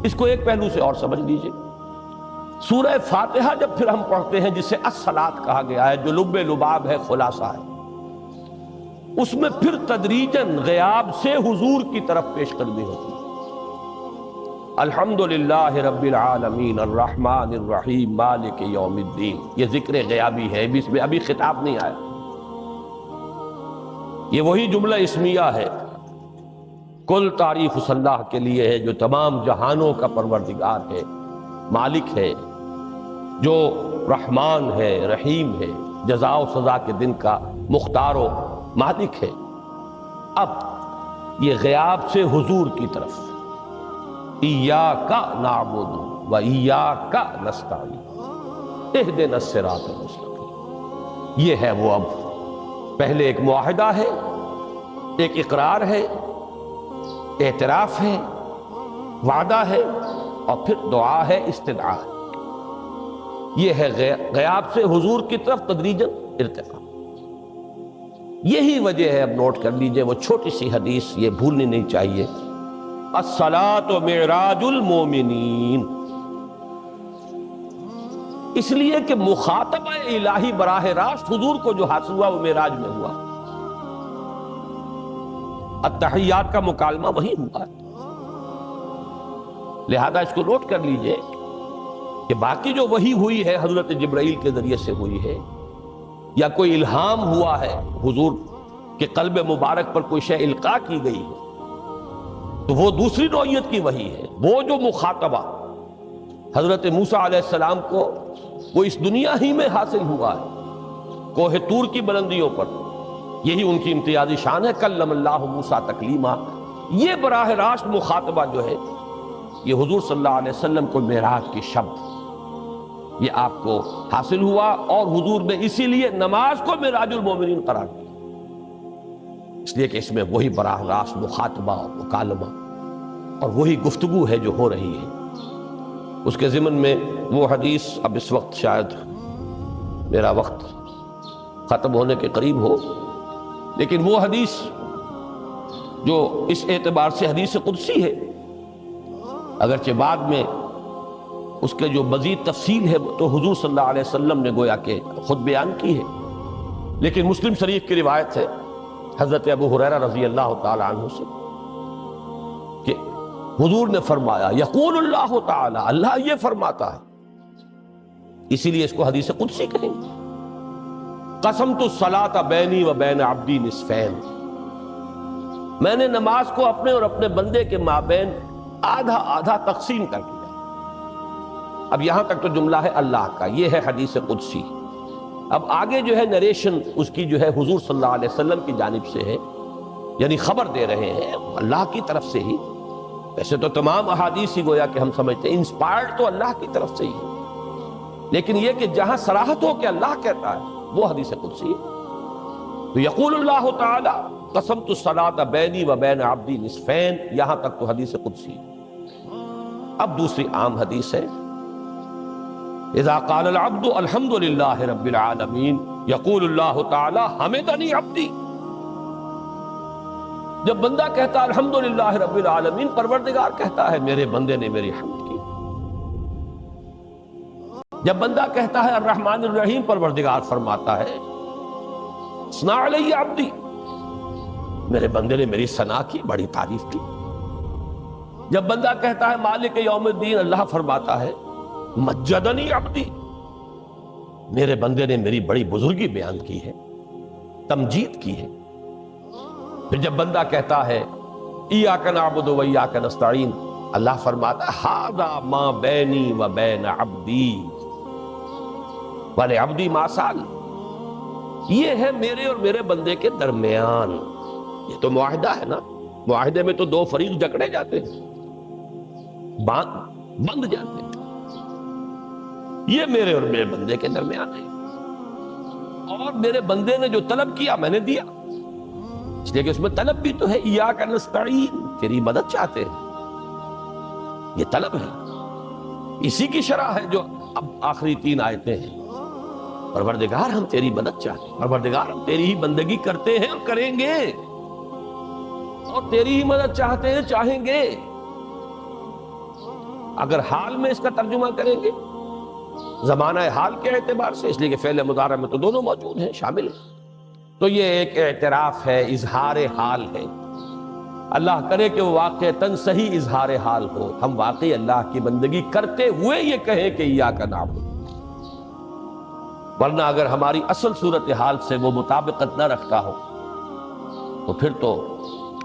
Speaker 1: اس کو ایک پہلو سے اور سمجھ لیجئے سورہ فاتحہ جب پھر ہم پڑھتے ہیں جسے الصلاۃ کہا گیا ہے، جو لب لباب ہے، خلاصہ ہے، اس میں پھر تدریجاً غیاب سے حضور کی طرف پیش قدمی ہوتی ہے۔ الحمدللہ رب العالمین الرحمن الرحیم مالک یوم الدین، یہ ذکر غیابی ہے، اس میں ابھی خطاب نہیں آیا، یہ وہی جملہ اسمیہ ہے۔ کل تعریف اس اللہ کے لیے ہے جو تمام جہانوں کا پروردگار ہے، مالک ہے، جو رحمان ہے، رحیم ہے، جزا و سزا کے دن کا مختار و مالک ہے۔ اب یہ غیاب سے حضور کی طرف، ایاک نعبد و ایاک نستعین اہدنا الصراط المستقیم، یہ ہے وہ۔ اب پہلے ایک معاہدہ ہے، ایک اقرار ہے، اعتراف ہے، وعدہ ہے، اور پھر دعا ہے، استدعا ہے۔ یہ ہے غیاب سے حضور کی طرف تدریجاً ارتقاء۔ یہی وجہ ہے، اب نوٹ کر لیجئے وہ چھوٹی سی حدیث، یہ بھولنی نہیں چاہیے، الصلاۃ معراج المومنین، اس لیے کہ مخاطبہ الہی براہ راست حضور کو جو حاصل ہوا وہ معراج میں ہوا، التحیات کا مکالمہ وہی ہوا، لہذا اس کو نوٹ کر لیجئے کہ باقی جو وحی ہوئی ہے حضرت جبرائیل کے ذریعے سے ہوئی ہے، یا کوئی الہام ہوا ہے، حضور کے قلب مبارک پر کوئی شے القاء کی گئی ہے، تو وہ دوسری نوعیت کی وحی ہے۔ وہ جو مخاطبہ حضرت موسیٰ علیہ السلام کو وہ اس دنیا ہی میں حاصل ہوا ہے، کوہ طور کی بلندیوں پر، یہی ان کی امتیازی شان ہے، کلم اللہ موسیٰ تکلیما۔ یہ براہ راست مخاطبہ جو ہے یہ حضور صلی اللہ علیہ وسلم کو معراج کی شب یہ آپ کو حاصل ہوا، اور حضور نے اسی لیے نماز کو معراج المومنین قرار دیا، اس لیے کہ اس میں وہی براہ راست مخاطبہ اور مکالمہ اور وہی گفتگو ہے جو ہو رہی ہے۔ اس کے ضمن میں وہ حدیث، اب اس وقت شاید میرا وقت ختم ہونے کے قریب ہو، لیکن وہ حدیث جو اس اعتبار سے حدیث قدسی ہے، اگرچہ بعد میں اس کے جو مزید تفصیل ہے تو حضور صلی اللہ علیہ وسلم نے گویا کہ خود بیان کی ہے، لیکن مسلم شریف کی روایت ہے حضرت ابو ہریرہ رضی اللہ تعالی عنہ سے کہ حضور نے فرمایا، یقول اللہ تعالی، اللہ یہ فرماتا ہے، اسی لیے اس کو حدیث قدسی کہیں گے، قسمت الصلاۃ بینی و بین عبدی نصفین، میں نے نماز کو اپنے اور اپنے بندے کے مابین آدھا آدھا تقسیم کر دیا۔ اب یہاں تک تو جملہ ہے اللہ کا، یہ ہے حدیث قدسی۔ اب آگے جو ہے نریشن اس کی جو ہے حضور صلی اللہ علیہ وسلم کی جانب سے ہے، یعنی خبر دے رہے ہیں اللہ کی طرف سے ہی۔ ویسے تو تمام احادیث ہی گویا کہ ہم سمجھتے ہیں انسپائرڈ تو اللہ کی طرف سے ہی ہے، لیکن یہ کہ جہاں صراحت ہو کہ اللہ کہتا ہے وہ حدیث قدسی ہے۔ تو یقول اللہ تعالی قسمت الصلاۃ بینی و بین عبدی نصفین، یہاں تک تو حدیث قدسی ہے۔ اب دوسری عام حدیث ہے، اذا قال العبد الحمد للہ رب العالمین یقول اللہ تعالی حمدنی عبدی، جب بندہ کہتا ہے الحمدللہ رب العالمین، پروردگار کہتا ہے میرے بندے نے میری حمد کی۔ جب بندہ کہتا ہے الرحمن الرحیم، پروردگار فرماتا ہے ثنا علی عبدی، میرے بندے نے میری ثنا کی، بڑی تعریف کی۔ جب بندہ کہتا ہے مالک یوم الدین، اللہ فرماتا ہے مجدنی عبدی، میرے بندے نے میری بڑی بزرگی بیان کی ہے، تمجید کی ہے۔ پھر جب بندہ کہتا ہے ایاک نعبد و ایاک نستعین، اللہ فرماتا ہے ھذا ما بینی و بین عبدی ولعبدی ما سأل، یہ ہے میرے اور میرے بندے کے درمیان۔ یہ تو معاہدہ ہے نا، معاہدے میں تو دو فریق جکڑے جاتے ہیں، بند جاتے ہیں، یہ میرے اور میرے بندے کے درمیان ہے، اور میرے بندے نے جو طلب کیا میں نے دیا، اس لیے کہ اس میں طلب بھی تو ہے، ایاک نستعین، تیری مدد چاہتے ہیں، یہ طلب ہے، اسی کی شرح ہے جو اب آخری 3 آیتیں ہیں۔ پروردگار ہم تیری مدد چاہتے ہیں، پروردگار ہم تیری ہی بندگی کرتے ہیں اور کریں گے، اور تیری ہی مدد چاہتے ہیں، چاہیں گے۔ اگر حال میں اس کا ترجمہ کریں گے زمانہ حال کے اعتبار سے، اس لیے کہ فعل مضارع میں تو دونوں موجود ہیں، شامل ہیں۔ تو یہ ایک اعتراف ہے، اظہار حال ہے۔ اللہ کرے کہ وہ واقعتاً صحیح اظہار حال ہو، ہم واقعی اللہ کی بندگی کرتے ہوئے یہ کہیں کہ ایاک نعبد، ورنہ اگر ہماری اصل صورتحال سے وہ مطابقت نہ رکھتا ہو تو پھر تو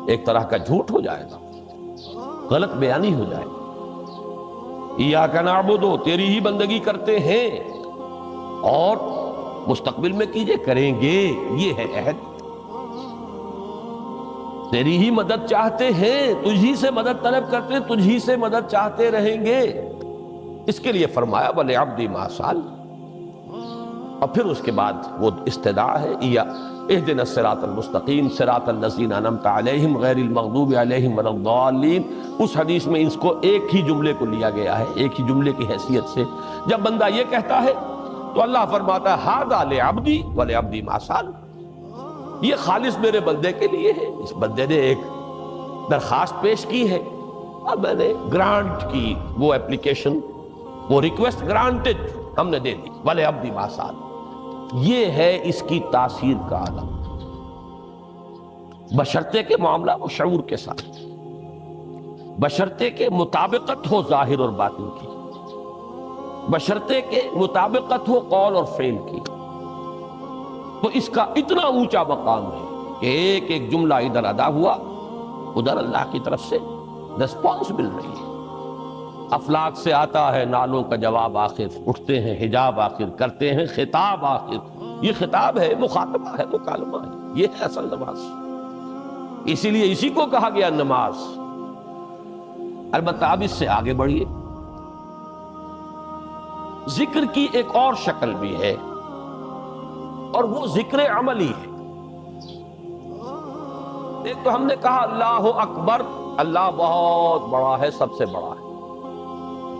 Speaker 1: ایک طرح کا جھوٹ ہو جائے گا، غلط بیانی ہو جائے گا۔ ایاک نعبد، تیری ہی بندگی کرتے ہیں، اور مستقبل میں کیجئے، کریں گے، یہ ہے عہد۔ تیری ہی مدد چاہتے ہیں، تجھی سے مدد طلب کرتے ہیں، تجھی سے مدد چاہتے رہیں گے۔ اس کے لیے فرمایا وَلِعَبْدِ مَا سَأَلَ، اور پھر اس کے بعد وہ استدعا ہے، اهدنا الصراط المستقیم صراط الذین انعمت علیہم غیر المغضوب علیہم ولا الضالین۔ اس حدیث میں اس کو ایک ہی جملے کو لیا گیا ہے، ایک ہی جملے کی حیثیت سے۔ جب بندہ یہ کہتا ہے تو اللہ فرماتا ہے ھذا لعبدی ولعبدی ما سأل، یہ خالص میرے بندے کے لیے ہے۔ اس بندے نے ایک درخواست پیش کی ہے اور میں نے گرانٹ کی، وہ اپلیکیشن، وہ ریکویسٹ گرانٹڈ، ہم نے دے دی۔ ولعبدی ما سأل، یہ ہے اس کی تاثیر کا عالم، بشرطے کے معاملہ وہ شعور کے ساتھ، بشرطے کے مطابقت ہو ظاہر اور باطن کی، بشرطے کے مطابقت ہو قول اور فعل کی، تو اس کا اتنا اونچا مقام ہے کہ ایک ایک جملہ ادھر ادا ہوا، ادھر اللہ کی طرف سے رسپانس مل رہی ہے۔ افلاک سے آتا ہے نالوں کا جواب آخر، اٹھتے ہیں حجاب آخر، کرتے ہیں خطاب آخر۔ یہ خطاب ہے، مخاطبہ ہے، مکالمہ ہے، یہ ہے اصل نماز۔ اسی لیے اسی کو کہا گیا نماز۔ البتہ اب اس سے آگے بڑھیے، ذکر کی ایک اور شکل بھی ہے، اور وہ ذکر عملی ہے۔ ایک تو ہم نے کہا اللہ اکبر، اللہ بہت بڑا ہے، سب سے بڑا ہے،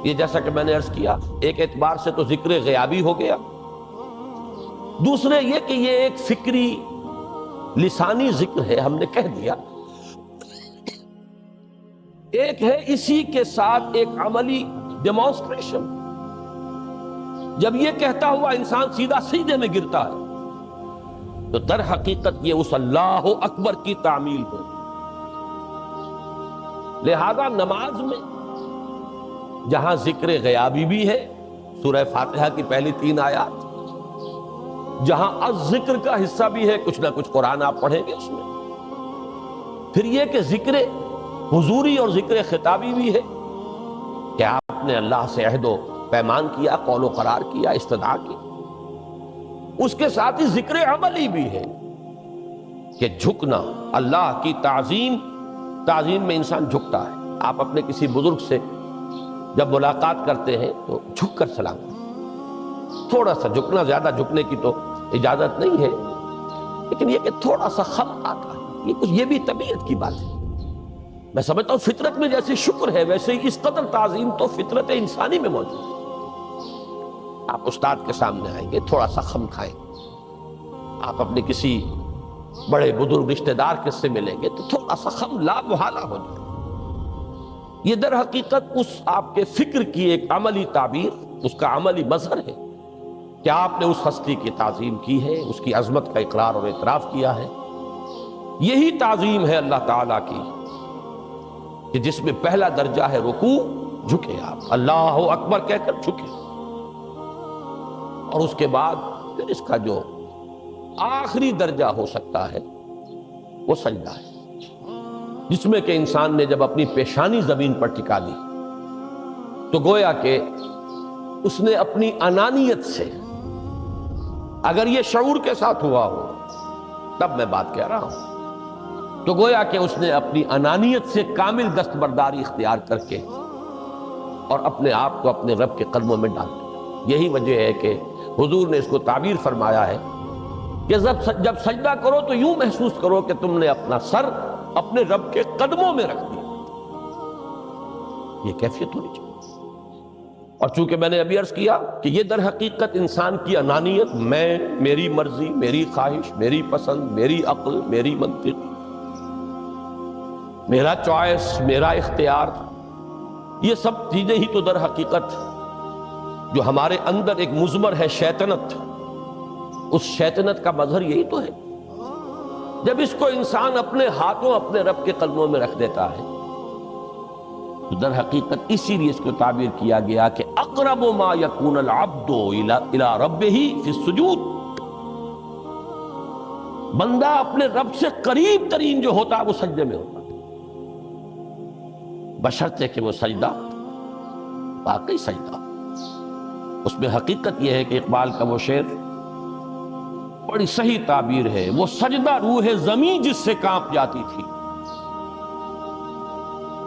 Speaker 1: یہ جیسا کہ میں نے عرض کیا ایک اعتبار سے تو ذکر غیابی ہو گیا۔ دوسرے یہ کہ یہ ایک فکری لسانی ذکر ہے، ہم نے کہہ دیا۔ ایک ہے اسی کے ساتھ ایک عملی ڈیمانسٹریشن، جب یہ کہتا ہوا انسان سیدھا سجدے میں گرتا ہے تو در حقیقت یہ اس اللہ اکبر کی تعمیل ہو۔ لہذا نماز میں جہاں ذکر غیابی بھی ہے، سورہ فاتحہ کی پہلی 3 آیات، جہاں الذکر کا حصہ بھی ہے، کچھ نہ کچھ قرآن آپ پڑھیں گے اس میں، پھر یہ کہ ذکر حضوری اور ذکر خطابی بھی ہے کہ آپ نے اللہ سے عہد و پیمان کیا، قول و قرار کیا، استدعا کی۔ اس کے ساتھ ہی ذکر عملی بھی ہے کہ جھکنا، اللہ کی تعظیم میں انسان جھکتا ہے۔ آپ اپنے کسی بزرگ سے جب ملاقات کرتے ہیں تو جھک کر سلام کریں، تھوڑا سا جھکنا، زیادہ جھکنے کی تو اجازت نہیں ہے، لیکن یہ کہ تھوڑا سا خم آتا ہے، یہ بھی طبیعت کی بات ہے۔ میں سمجھتا ہوں فطرت میں جیسے شکر ہے، ویسے ہی اس قدر تعظیم تو فطرت انسانی میں موجود ہے۔ آپ استاد کے سامنے آئیں گے، تھوڑا سا خم کھائیں، آپ اپنے کسی بڑے بزرگ رشتہ دار کے سے ملیں گے تو تھوڑا سا خم لا محالہ ہو جائے۔ یہ در حقیقت اس آپ کے فکر کی ایک عملی تعبیر، اس کا عملی مظہر ہے کہ آپ نے اس ہستی کی تعظیم کی ہے، اس کی عظمت کا اقرار اور اعتراف کیا ہے۔ یہی تعظیم ہے اللہ تعالیٰ کی کہ جس میں پہلا درجہ ہے رکوع، جھکے آپ، اللہ اکبر کہہ کر جھکے، اور اس کے بعد پھر اس کا جو آخری درجہ ہو سکتا ہے وہ سجدہ ہے، جس میں کہ انسان نے جب اپنی پیشانی زمین پر ٹکا دی تو گویا کہ اس نے اپنی انانیت سے، اگر یہ شعور کے ساتھ ہوا ہو تب میں بات کہہ رہا ہوں، تو گویا کہ اس نے اپنی انانیت سے کامل دستبرداری اختیار کر کے اور اپنے آپ کو اپنے رب کے قدموں میں ڈال دیا۔ یہی وجہ ہے کہ حضور نے اس کو تعبیر فرمایا ہے کہ جب سجدہ کرو تو یوں محسوس کرو کہ تم نے اپنا سر اپنے رب کے قدموں میں رکھ دیا۔ یہ کیفیت ہونی چاہیے۔ اور چونکہ میں نے ابھی عرض کیا کہ یہ در حقیقت انسان کی انانیت، میں، میری مرضی، میری خواہش، میری پسند، میری عقل، میری منطق، میرا چوائس، میرا اختیار، یہ سب چیزیں ہی تو در حقیقت جو ہمارے اندر ایک مضمر ہے شیطنت، اس شیطنت کا مظہر یہی تو ہے۔ جب اس کو انسان اپنے ہاتھوں اپنے رب کے قدموں میں رکھ دیتا ہے تو در حقیقت اسی لیے اس کو تعبیر کیا گیا کہ اقرب ما یکون العبد الی ربہ فی السجود، بندہ اپنے رب سے قریب ترین جو ہوتا ہے وہ سجدے میں ہوتا ہے، بشرطے کہ وہ سجدہ واقعی سجدہ۔ اس میں حقیقت یہ ہے کہ اقبال کا وہ شعر بڑی صحیح تعبیر ہے، وہ سجدہ روح زمین جس سے کانپ جاتی تھی،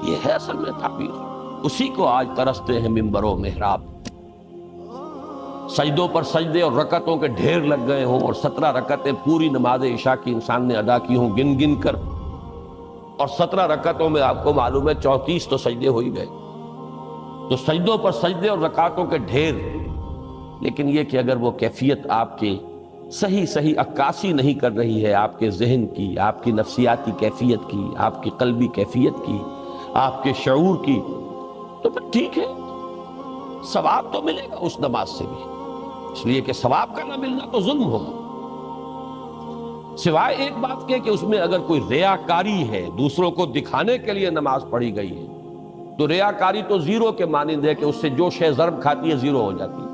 Speaker 1: یہ ہے اصل میں تعبیر۔ اسی کو آج ترستے ہیں ممبر و محراب، سجدوں پر سجدے اور رکعتوں کے ڈھیر لگ گئے ہوں، اور 17 رکعتیں پوری نماز عشاء کی انسان نے ادا کی ہوں گن گن کر، اور 17 رکعتوں میں آپ کو معلوم ہے 34 تو سجدے ہو ہی گئے، تو سجدوں پر سجدے اور رکعتوں کے ڈھیر۔ لیکن یہ کہ اگر وہ کیفیت آپ کے صحیح عکاسی نہیں کر رہی ہے آپ کے ذہن کی، آپ کی نفسیاتی کیفیت کی، آپ کی قلبی کیفیت کی، آپ کے شعور کی، تو پھر ٹھیک ہے، ثواب تو ملے گا اس نماز سے بھی، اس لیے کہ ثواب کا نہ ملنا تو ظلم ہوگا، سوائے ایک بات کے کہ اس میں اگر کوئی ریاکاری ہے، دوسروں کو دکھانے کے لیے نماز پڑھی گئی ہے، تو ریاکاری تو زیرو کے مانند ہے کہ اس سے جو شے ضرب کھاتی ہے زیرو ہو جاتی ہے۔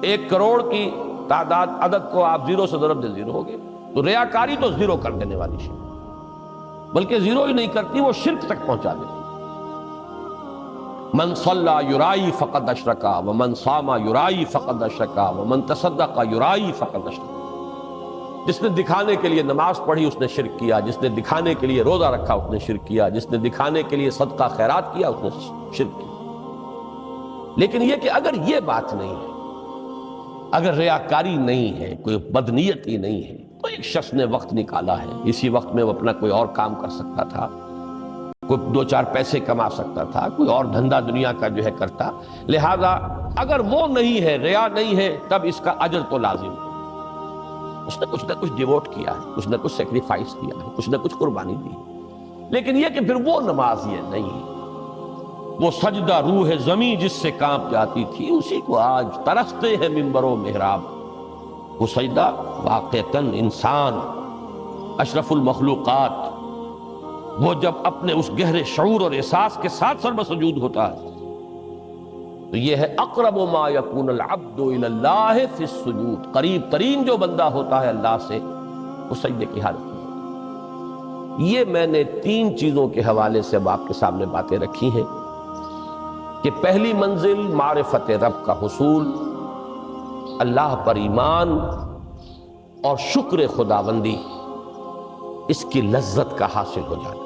Speaker 1: 1 کروڑ کی تعداد عدد کو آپ زیرو سے ضرب دے زیرو ہو گئے، تو ریاکاری تو زیرو کر دینے والی شے، بلکہ زیرو ہی نہیں کرتی، وہ شرک تک پہنچا دیتی۔ من صلی یرائی فقد اشرکا ومن صام یرائی فقد اشرکا ومن تصدق یرائی فقد اشرکا، جس نے دکھانے کے لیے نماز پڑھی اس نے شرک کیا، جس نے دکھانے کے لیے روزہ رکھا اس نے شرک کیا، جس نے دکھانے کے لیے صدقہ خیرات کیا اس نے شرک کیا۔ لیکن یہ کہ اگر یہ بات نہیں ہے، اگر ریاکاری نہیں ہے، کوئی بدنیتی نہیں ہے، تو ایک شخص نے وقت نکالا ہے، اسی وقت میں وہ اپنا کوئی اور کام کر سکتا تھا، کوئی 2-4 پیسے کما سکتا تھا، کوئی اور دھندا دنیا کا جو ہے کرتا، لہذا اگر وہ نہیں ہے، ریا نہیں ہے، تب اس کا اجر تو لازم ہے، اس نے کچھ نہ کچھ ڈیووٹ کیا ہے، کچھ نہ کچھ سیکریفائس کیا ہے، کچھ نہ کچھ قربانی دی۔ لیکن یہ کہ پھر وہ نماز یہ نہیں ہے، وہ سجدہ روح زمین جس سے کانپ جاتی تھی، اسی کو آج ترستے ہیں ممبر و محراب۔ وہ سجدہ واقعتاً انسان اشرف المخلوقات وہ جب اپنے اس گہرے شعور اور احساس کے ساتھ سر بسجود ہوتا ہے تو یہ ہے اقرب ما یکون العبد الی اللہ فی السجود، قریب ترین جو بندہ ہوتا ہے اللہ سے وہ سجدے کی حالت میں۔ یہ میں نے 3 چیزوں کے حوالے سے اب آپ کے سامنے باتیں رکھی ہیں کہ پہلی منزل معرفت رب کا حصول، اللہ پر ایمان اور شکر خداوندی، اس کی لذت کا حاصل ہو جانا۔